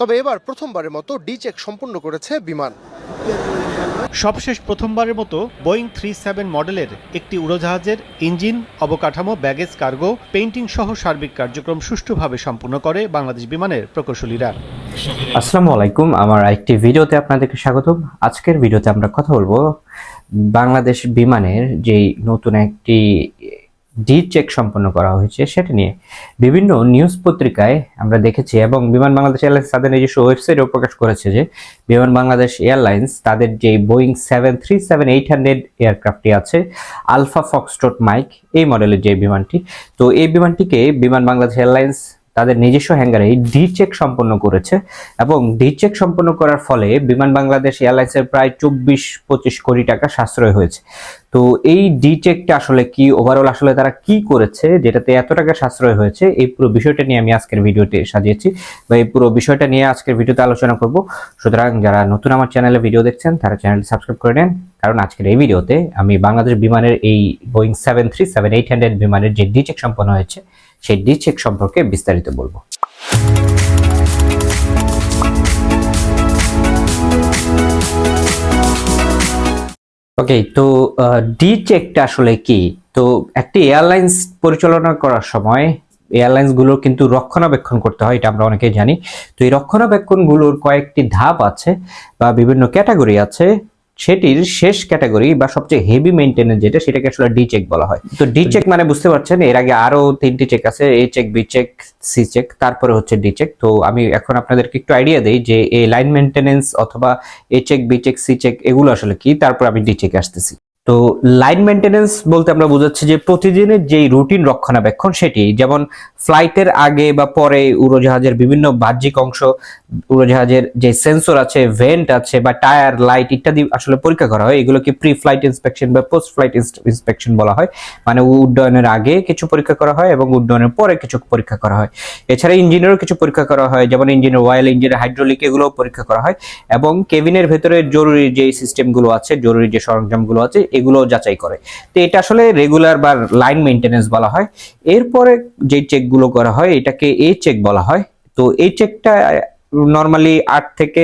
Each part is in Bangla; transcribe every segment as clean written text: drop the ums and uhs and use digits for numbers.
তবে এবার প্রথমবারের মতো ডি চেক সম্পূর্ণ করেছে বিমান। সবশেষ প্রথমবারের মতো বোয়িং 37 মডেলের একটি উড়োজাহাজের ইঞ্জিন, অবকাঠামো, ব্যাগেজ, কার্গো, পেইন্টিং সহ সার্বিক কার্যক্রম সুষ্ঠুভাবে সম্পন্ন করে বাংলাদেশ বিমানের প্রকৌশলীরা। আসসালামু আলাইকুম, আমার একটি ভিডিওতে আপনাদেরকে স্বাগতম। আজকের ভিডিওতে আমরা কথা বলবো বাংলাদেশ বিমানের যেই নতুন একটি ডি চেক সম্পন্ন করা হয়েছে সেটা নিয়ে। বিভিন্ন নিউজ পত্রিকায় আমরা দেখেছি এবং বিমান বাংলাদেশ এয়ারলাইন্স তাদের নিজস্ব ওয়েবসাইটেও প্রকাশ করেছে যে বিমান বাংলাদেশ এয়ারলাইন্স তাদের যে বোয়িং 737-800 এয়ারক্রাফটটি আছে, আলফা ফক্সট্রট মাইক এই মডেলের যে বিমানটি, তো এই বিমানটিকে বিমান বাংলাদেশ এয়ারলাইন্স তাদের নিজস্ব হ্যাঙ্গারে ডি চেক সম্পন্ন করেছে এবং ডি চেক সম্পন্ন করার ফলে বিমান বাংলাদেশ এয়ারলাইন্সের প্রায় 24-25 কোটি টাকা সাশ্রয় হয়েছে। তো এই ডি চেকটা আসলে কি, ওভারঅল আসলে তারা কি করেছে যেটাতে এত টাকা সাশ্রয় হয়েছে, এই পুরো বিষয়টা নিয়ে আমি আজকের ভিডিওতে সাজিয়েছি বা এই পুরো বিষয়টা নিয়ে আজকের ভিডিওতে আলোচনা করব। সুতরাং যারা নতুন আমার চ্যানেলে ভিডিও দেখছেন তারা চ্যানেলটি সাবস্ক্রাইব করে নেন, কারণ আজকের এই ভিডিওতে আমি বাংলাদেশ বিমানের এই বোয়িং 737-800 বিমানের যে ডি চেক সম্পন্ন হয়েছে সেই ডি চেক সম্পর্কে বিস্তারিত বলবো। ওকে, তো ডি চেকটা আসলে কি? তো একটি এয়ারলাইন্স পরিচালনা করার সময় এয়ারলাইন্স গুলোর কিন্তু রক্ষণাবেক্ষণ করতে হয়, এটা আমরা অনেকেই জানি। তো এই রক্ষণাবেক্ষণগুলোর কয়েকটি ধাপ আছে বা বিভিন্ন ক্যাটাগরি আছে। সেটির শেষ ক্যাটাগরি বা সবচেয়ে হেভি মেইনটেনেন্স যেটা, সেটাকে আসলে ডি চেক বলা হয়। তো ডি চেক মানে বুঝতে পারছেন, এর আগে আরো 3টি চেক আছে, A check, B check, C check, তারপরে হচ্ছে ডি চেক। তো আমি এখন আপনাদেরকে একটু আইডিয়া দেই যে এই লাইন মেইনটেনেন্স অথবা A check, B check, C check এগুলো আসলে কি, তারপর আমি ডি চেকে আসতেছি। তো লাইন মেইনটেনেন্স বলতে আমরা বোঝাচ্ছি যে প্রতিদিনের যেই রুটিন রক্ষণাবেক্ষণ সেটি, যেমন ফ্লাইটের আগে বা পরে উড়োজাহাজের বিভিন্ন বাহ্যিক অংশ, উড়োজাহাজের যে সেন্সর আছে, ভেন্ট আছে বা টায়ার, লাইট ইত্যাদি আসলে পরীক্ষা করা হয়। এগুলোকে প্রি ফ্লাইট ইন্সপেকশন বা পোস্ট ফ্লাইট ইন্সপেকশন বলা হয়। মানে উড্ডয়নের আগে কিছু পরীক্ষা করা হয় এবং উড্ডয়নের পরে কিছু পরীক্ষা করা হয়। এছাড়া ইঞ্জিনেরও কিছু পরীক্ষা করা হয়, যেমন ইঞ্জিনের অয়েল, ইঞ্জিনের হাইড্রোলিক, এগুলো পরীক্ষা করা হয় এবং কেবিনের ভেতরে জরুরি যে সিস্টেমগুলো আছে, জরুরি যে সরঞ্জামগুলো আছে এগুলো যাচাই করে। তো এটা আসলে রেগুলার বা লাইন মেইনটেনেন্স বলা হয়। এরপরে যে চেকগুলো করা হয় এটাকে এ চেক বলা হয়। তো এই চেকটা নরমালি 8 থেকে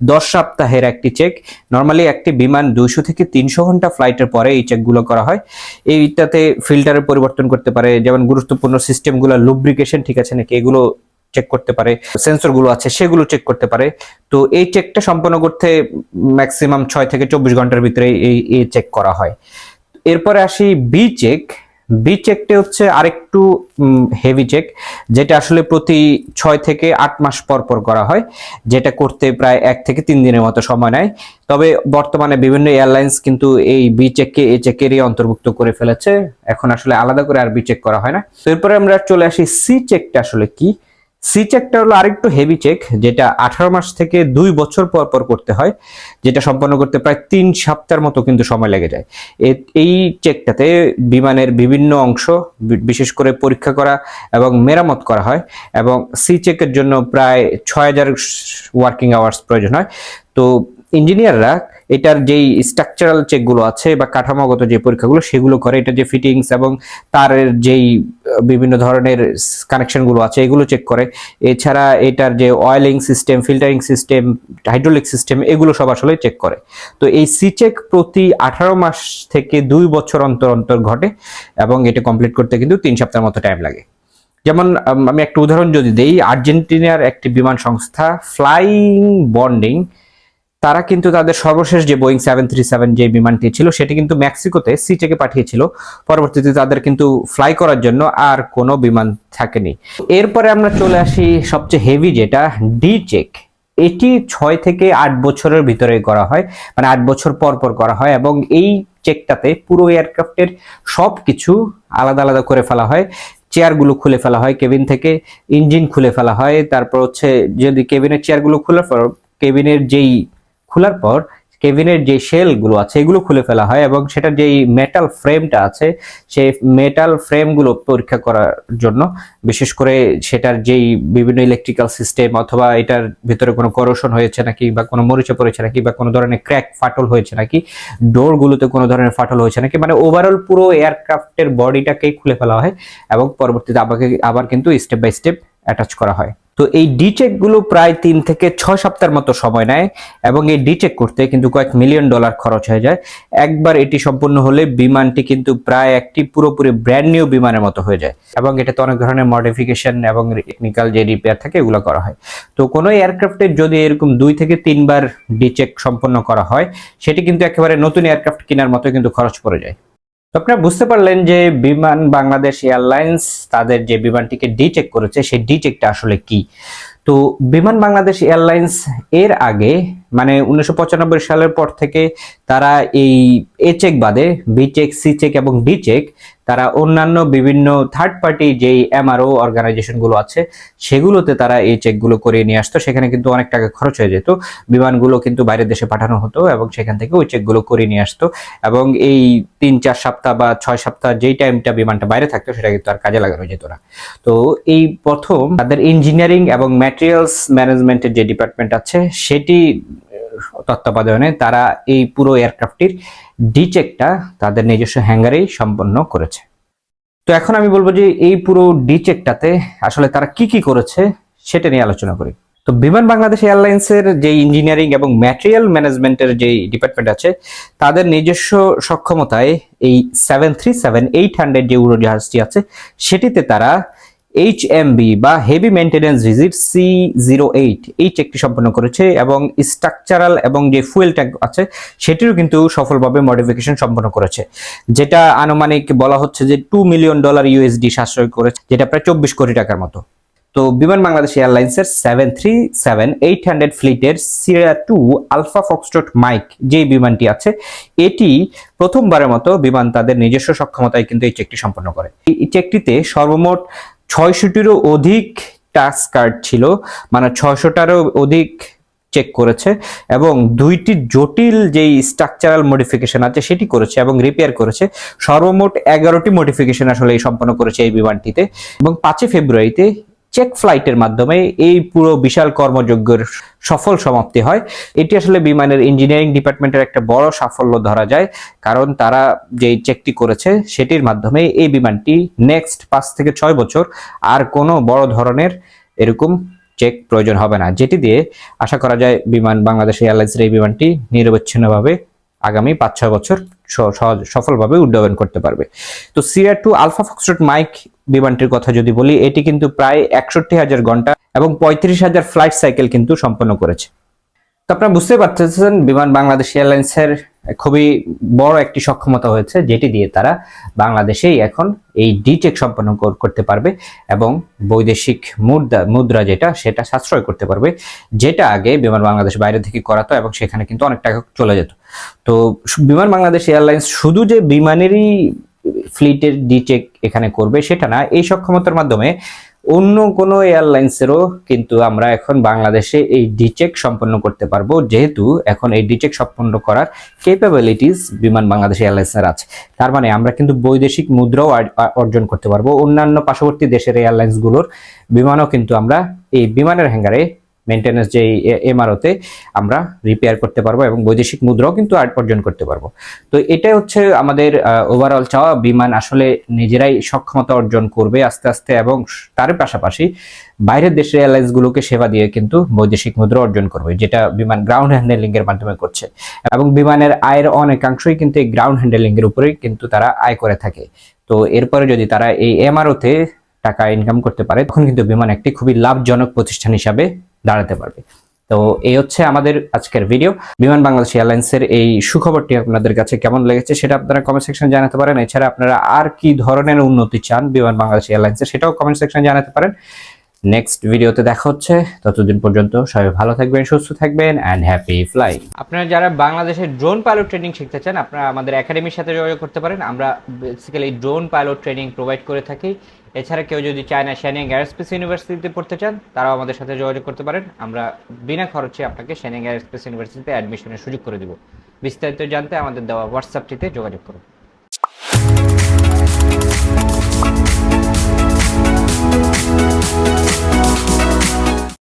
10 সপ্তাহের একটি চেক। নরমালি একটি বিমান 200 থেকে 300 ঘন্টা ফ্লাইটের পরে এই চেকগুলো করা হয়। এইটাতে ফিল্টারের পরিবর্তন করতে পারে, যেমন গুরুত্বপূর্ণ সিস্টেমগুলো লুব্রিকেশন ঠিক আছে নাকি এগুলো চেক করতে পারে, সেন্সর গুলো আছে সেগুলো চেক করতে পারে। তো এই চেকটা সম্পন্ন করতে ম্যাক্সিমাম 6 থেকে 24 ঘন্টার ভিতরে এই চেক করা হয়। এরপরে আসি বি চেক। বি চেকটা হচ্ছে আরেকটু হেভি চেক, যেটা আসলে প্রতি 6 থেকে 8 মাস পর পর করা হয়, যেটা করতে প্রায় 1 থেকে 3 দিনের মতো সময় নেয়। তবে বর্তমানে বিভিন্ন এয়ারলাইন্স কিন্তু এই বি চেককে এ চেকেরই অন্তর্ভুক্ত করে ফেলেছে, এখন আসলে আলাদা করে আর বি চেক করা হয় না। তো এরপরে আমরা চলে আসি সি চেকটা আসলে কি। সি চেকটা হলো আরেকটু হেভি চেক, যেটা 18 মাস থেকে 2 বছর পর পর করতে হয়, যেটা সম্পন্ন করতে প্রায় 3 সপ্তাহের মতো কিন্তু সময় লেগে যায়। এই চেকটাতে বিমানের বিভিন্ন অংশ বিশেষ করে পরীক্ষা করা এবং মেরামত করা হয় এবং সি চেকের জন্য প্রায় 6000 ওয়ার্কিং আওয়ার্স প্রয়োজন হয়। তো ইঞ্জিনিয়াররা এটার যেই স্ট্রাকচারাল চেকগুলো আছে বা কাঠামোগত যে পরীক্ষাগুলো সেগুলো করে, এটা যে ফিটিংস এবং তারের যেই বিভিন্ন ধরনের কানেকশনগুলো আছে এগুলো চেক করে। এছাড়া এটার যে oiling system, filtering system, hydraulic system এগুলো সব আসলে চেক করে। তো এই সি চেক প্রতি 18 মাস থেকে 2 বছর অন্তর অন্তর ঘটে এবং এটা কমপ্লিট করতে কিন্তু 3 সপ্তাহের মতো টাইম লাগে। যেমন আমি একটা উদাহরণ যদি দেই, আর্জেন্টিনার একটি বিমান সংস্থা ফ্লাইং বন্ডিং, তারা কিন্তু তাদের সর্বশেষ যে বোয়িং 737 যে বিমানটি ছিল সেটি কিন্তু মেক্সিকোতে সি চেকে পাঠিয়েছিল। পরবর্তীতে তাদের কিন্তু ফ্লাই করার জন্য আর কোনো বিমান থাকেনি। এরপরে আমরা চলে আসি সবচেয়ে হেভি যেটা, ডি চেক। এটি 6 থেকে 8 বছরের ভিতরে করা হয়, মানে 8 বছর পর পর করা হয় এবং এই চেকটাতে পুরো এয়ারক্রাফটের সবকিছু আলাদা আলাদা করে ফেলা হয়। চেয়ারগুলো খুলে ফেলা হয় কেবিন থেকে, ইঞ্জিন খুলে ফেলা হয়, তারপর হচ্ছে যদি কেবিনের চেয়ারগুলো খোলার পর কেবিনের যে শেল গুলো আছে এগুলো খুলে ফেলা হয় এবং সেটার যেই মেটাল ফ্রেমটা আছে সেই মেটাল ফ্রেমগুলো পরীক্ষা করার জন্য, বিশেষ করে সেটার যেই বিভিন্ন ইলেকট্রিক্যাল সিস্টেম অথবা এটার ভিতরে কোনো করোশন হয়েছে নাকি বা কোনো মরিচা পড়েছে নাকি বা কোনো ধরনের ক্র্যাক ফাটল হয়েছে নাকি, ডোরগুলোতে কোনো ধরনের ফাটল হয়েছে নাকি, মানে ওভারঅল পুরো এয়ারক্রাফটের বডিটাকেই খুলে ফেলা হয় এবং পরবর্তীতে আবার কিন্তু স্টেপ বাই স্টেপ অ্যাটাচ করা হয়। তো এই ডি চেকগুলো প্রায় 3 থেকে 6 সপ্তাহের মতো সময় নেয় এবং এই ডি চেক করতে কিন্তু কয়েক মিলিয়ন ডলার খরচ হয়ে যায়। একবার এটি সম্পূর্ণ হলে বিমানটি কিন্তু প্রায় একটি পুরোপুরি ব্র্যান্ড নিউ বিমানের মতো হয়ে যায় এবং এটাতে অনেক ধরনের মডিফিকেশন এবং টেকনিক্যাল যে রিপেয়ার থাকে এগুলো করা হয়। তো কোনো এয়ারক্রাফটের যদি এরকম 2 থেকে 3 বার ডি চেক সম্পন্ন করা হয়, সেটি কিন্তু একেবারে নতুন এয়ারক্রাফট কেনার মতো কিন্তু খরচ পড়ে যায়। তো আপনারা বুঝতে পারলেন যে বিমান বাংলাদেশ এয়ারলাইন্স তাদের যে বিমানটিকে ডি চেক করেছে সেই ডি চেকটা আসলে কি। তো বিমান বাংলাদেশ এয়ারলাইন্স এর আগে মানে 1995 সালের পর থেকে তারা এই এ চেক বাদে বি চেক, সি চেক এবং ডি চেক তারা অন্যান্য বিভিন্ন থার্ড পার্টি যেই এমআরও অর্গানাইজেশন গুলো আছে সেগুলোতে তারা এই চেকগুলো করিয়ে নিয়ে আসতো। সেখানে কিন্তু অনেক টাকা খরচ হয়ে যেত, বিমানগুলো কিন্তু বাইরের দেশে পাঠানো হতো এবং সেখান থেকে ওই চেকগুলো করিয়ে নিয়ে আসতো এবং এই 3-4 সপ্তাহ বা 6 সপ্তাহ যেই টাইমটা বিমানটা বাইরে থাকতো সেটা কিন্তু আর কাজে লাগানো যেত না। তো এই প্রথম তাদের ইঞ্জিনিয়ারিং এবং ম্যাটেরিয়ালস ম্যানেজমেন্টের যে ডিপার্টমেন্ট আছে সেটি তত্ত্বাবধানে তারা এই পুরো এয়ারক্রাফটটির ডি চেকটা তাদের নিজস্ব হ্যাঙ্গারেই সম্পন্ন করেছে। তো এখন আমি বলবো যে এই পুরো ডি চেকটাতে আসলে তারা কি কি করেছে সেটা নিয়ে আলোচনা করি। তো বিমান বাংলাদেশ এয়ারলাইন্সের যে ইঞ্জিনিয়ারিং এবং ম্যাটেরিয়াল ম্যানেজমেন্টের যে ডিপার্টমেন্ট আছে তাদের নিজস্ব সক্ষমতায় এই 737-800 যে উড়োজাহাজটি আছে সেটিতে তারা HMV বা হেভি মেইনটেনেন্স ভিজিট C08 এই চেকটি সম্পন্ন করেছে এবং স্ট্রাকচারাল এবং যে ফুয়েল ট্যাঙ্ক আছে সেটিরও কিন্তু সফলভাবে মডিফিকেশন সম্পন্ন করেছে, যেটা আনুমানিক বলা হচ্ছে যে $2 মিলিয়ন ইউএসডি সাশ্রয় করেছে, যেটা প্রায় 24 কোটি টাকার মতো। তো বিমান বাংলাদেশ এয়ারলাইন্সের 737-800 ফ্লিটের সিরিয়া 2 আলফা ফক্সট্রট মাইক যে বিমানটি আছে এটি প্রথমবারের মতো বিমান তাদের নিজস্ব সক্ষমতায় কিন্তু এই চেকটি সম্পন্ন করে। এই চেকটিতে সর্বমোট 600টিরও অধিক টাস্ক কার্ড ছিল, মানে 600টারও অধিক চেক করেছে এবং 2টি জটিল যেই স্ট্রাকচারাল মডিফিকেশন আছে সেটি করেছে এবং রিপেয়ার করেছে। সর্বমোট 11টি মডিফিকেশন আসলে সম্পন্ন করেছে এই বিমানটিতে এবং 5 ফেব্রুয়ারিতে চেক ফ্লাইটের মাধ্যমে এই পুরো বিশাল কর্মযজ্ঞের সফল সমাপ্তি হয়। এটি আসলে বিমানের ইঞ্জিনিয়ারিং ডিপার্টমেন্টের একটা বড় সাফল্য ধরা যায়, কারণ তারা যে চেকটি করেছে সেটির মাধ্যমে এই বিমানটি নেক্সট 5 থেকে 6 বছর আর কোনো বড় ধরনের এরকম চেক প্রয়োজন হবে না, যেটি দিয়ে আশা করা যায় বিমান বাংলাদেশ এয়ারলাইন্সের এই বিমানটি নিরবচ্ছিন্নভাবে আগামী 5-6 বছর সফলভাবে উড্ডয়ন করতে পারবে। তো সিরিয়া 2 আলফা ফক্সট্রট মাইক বিমানটির কথা যদি বলি, এটি কিন্তু প্রায় 61,000 ঘন্টা এবং 35,000 ফ্লাইট সাইকেল কিন্তু সম্পন্ন করেছে। তো আপনারা বুঝতে পারতেছেন বিমান বাংলাদেশ এয়ারলাইন্সের খুবই বড় একটি সক্ষমতা হয়েছে, যেটি দিয়ে তারা বাংলাদেশেই এখন এই ডি চেক সম্পন্ন করতে পারবে এবং বৈদেশিক মুদ্রা সেটা সাশ্রয় করতে পারবে, যেটা আগে বিমান বাংলাদেশ বাইরে থেকে করাতো এবং সেখানে কিন্তু অনেক টাকা চলে যেত। তো বিমান বাংলাদেশ এয়ারলাইন্স শুধু যে বিমানেরই ফ্লিটের ডি চেক এখানে করবে সেটা না, এই সক্ষমতার মাধ্যমে অন্য কোনো এয়ারলাইন্সেরও কিন্তু আমরা এখন বাংলাদেশে এই ডি চেক সম্পন্ন করতে পারবো, যেহেতু এখন এই ডি চেক সম্পন্ন করার ক্যাপাবিলিটিস বিমান বাংলাদেশ এয়ারলাইন্সের আছে। তার মানে আমরা কিন্তু বৈদেশিক মুদ্রাও অর্জন করতে পারবো। অন্যান্য পার্শ্ববর্তী দেশের এয়ারলাইন্সগুলোর বিমানও কিন্তু আমরা এই বিমানের হ্যাঙ্গারে মেইনটেনেন্স যে এমআরওতে আমরা রিপেয়ার করতে পারবো এবং বৈদেশিক মুদ্রাও কিন্তু অর্জন করতে পারবো। তো এটাই হচ্ছে আমাদের ওভারঅল চাওয়া, বিমান আসলে নিজেরাই সক্ষমতা অর্জন করবে আস্তে আস্তে এবং তার পাশাপাশি বাইরের দেশের এয়ারলাইন্সগুলোকে সেবা দিয়ে কিন্তু বৈদেশিক মুদ্রা অর্জন করবে, যেটা বিমান গ্রাউন্ড হ্যান্ডেলিং এর মাধ্যমে করছে এবং বিমানের আয়ের অনেকাংশই কিন্তু এই গ্রাউন্ড হ্যান্ডেলিং এর উপরেই কিন্তু তারা আয় করে থাকে। তো এরপরে যদি তারা এই এমআরওতে টাকা ইনকাম করতে পারে তখন কিন্তু বিমান একটি খুবই লাভজনক প্রতিষ্ঠান হিসাবে দাঁড়াতে পারবে। তো এই হচ্ছে আমাদের আজকের ভিডিও। বিমান বাংলাদেশ এয়ারলাইন্সের এই সুখবরটি আপনাদের কাছে কেমন লেগেছে সেটা আপনারা কমেন্ট সেকশনে জানাতে পারেন। এছাড়া আপনারা আর কি ধরনের উন্নতি চান বিমান বাংলাদেশ এয়ারলাইন্সের সেটাও কমেন্ট সেকশনে জানাতে পারেন। নেক্সট ভিডিওতে দেখা হচ্ছে, ততদিন পর্যন্ত সবাই ভালো থাকবেন, সুস্থ থাকবেন এন্ড হ্যাপি ফ্লাইং। আপনারা যারা বাংলাদেশের ড্রোন পাইলট ট্রেনিং শিখতে চান আপনারা আমাদের একাডেমির সাথে যোগাযোগ করতে পারেন। আমরা basically drone pilot training provide করে থাকি। এছাড়া কেউ যদি চায়না শ্যানিং এয়ারস্পেস ইউনিভার্সিটিতে পড়তে চান তারাও আমাদের সাথে যোগাযোগ করতে পারেন। আমরা বিনা খরচে আপনাকে শ্যানিং এয়ারস্পেস ইউনিভার্সিটিতে অ্যাডমিশনের সুযোগ করে দিব। বিস্তারিত জানতে আমাদের দেওয়া হোয়াটসঅ্যাপটিতে যোগাযোগ করুন।